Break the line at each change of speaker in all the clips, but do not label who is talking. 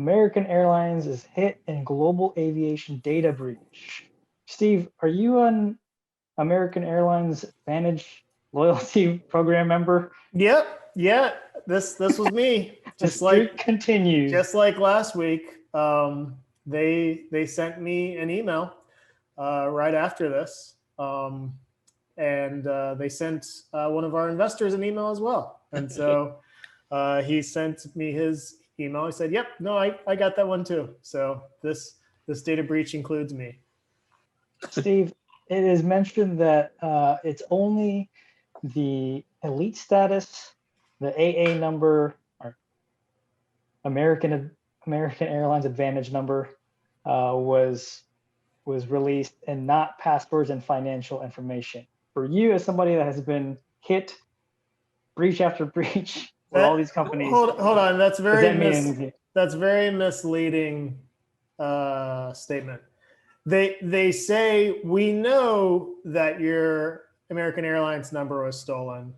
American Airlines is hit in global aviation data breach. Steve, are you an American Airlines Advantage loyalty program member?
Yep, yeah. This was me.
The
Just like
streak continues.
last week. They sent me an email right after this, and they sent one of our investors an email as well. And so he sent me his email. He said, "Yep, no, I got that one too." So this data breach includes me.
Steve, it is mentioned that it's only the elite status, the AA number, or American Airlines Advantage number was released, and not passwords and financial information. For you, as somebody that has been hit breach after breach for all these companies,
hold on. That's
does
very
that mean anything?
that's very misleading statement. They say we know that your American Airlines number was stolen,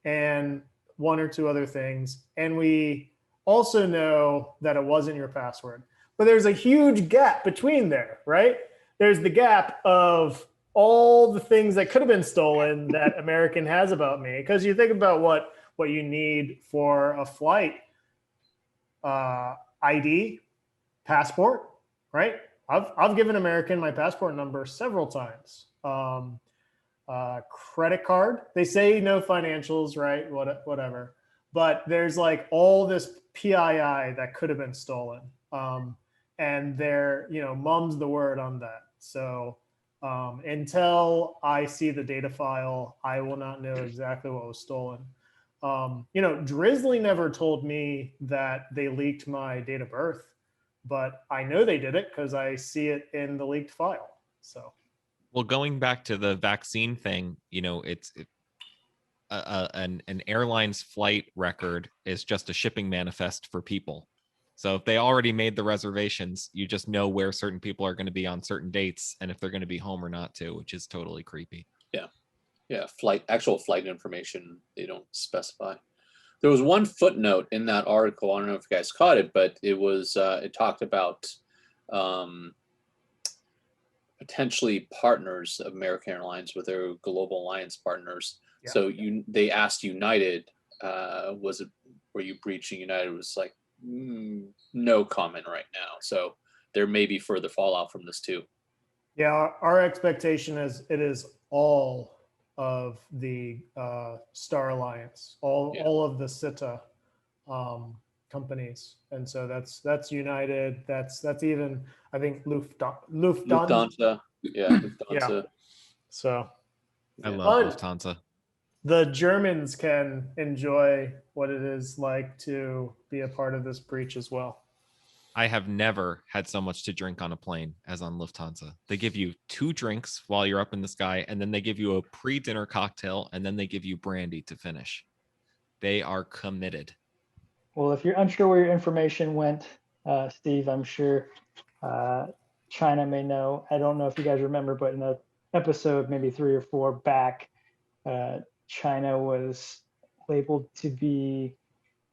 and one or two other things, and we also know that it wasn't your password. But there's a huge gap between there, right? There's the gap of all the things that could have been stolen that American has about me. Because you think about what you need for a flight, ID, passport, right? I've given American my passport number several times. Credit card, they say no financials, right? Whatever. But there's like all this PII that could have been stolen. And they're, mum's the word on that. So until I see the data file, I will not know exactly what was stolen. Drizzly never told me that they leaked my date of birth, but I know they did it because I see it in the leaked file. So,
well, going back to the vaccine thing, an airline's flight record is just a shipping manifest for people. So if they already made the reservations, you just know where certain people are going to be on certain dates and if they're going to be home or not too, which is totally creepy.
Yeah, actual flight information, they don't specify. There was one footnote in that article, I don't know if you guys caught it, but it talked about potentially partners of American Airlines with their global alliance partners. Yeah. So they asked United, were you breaching United? It was like, no comment right now. So there may be further fallout from this too.
Yeah, our expectation is it is all of the Star Alliance, all of the SITA companies, and so that's United. That's even, I think, Lufthansa.
Yeah, Lufthansa.
Yeah. So
I love Lufthansa.
The Germans can enjoy what it is like to be a part of this breach as well.
I have never had so much to drink on a plane as on Lufthansa. They give you 2 drinks while you're up in the sky, and then they give you a pre-dinner cocktail, and then they give you brandy to finish. They are committed.
Well, if you're unsure where your information went, Steve, I'm sure China may know. I don't know if you guys remember, but in an episode, maybe 3 or 4 back, China was labeled to be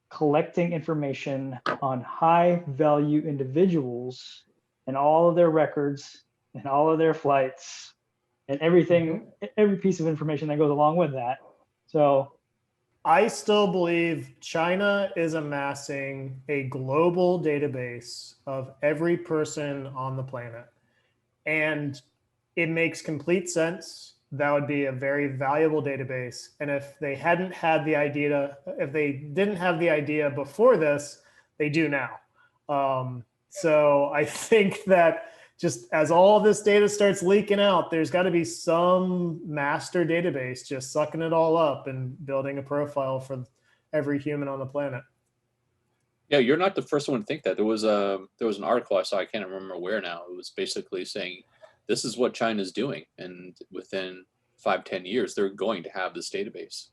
collecting information on high value individuals and all of their records and all of their flights and everything, every piece of information that goes along with that. So
I still believe China is amassing a global database of every person on the planet. And it makes complete sense. That would be a very valuable database. And if they didn't have the idea before this, they do now. So I think that just as all this data starts leaking out, there's got to be some master database just sucking it all up and building a profile for every human on the planet.
Yeah, you're not the first one to think that. There was an article I saw, I can't remember where now. It was basically saying this is what China's doing, and within 5-10 years they're going to have this database.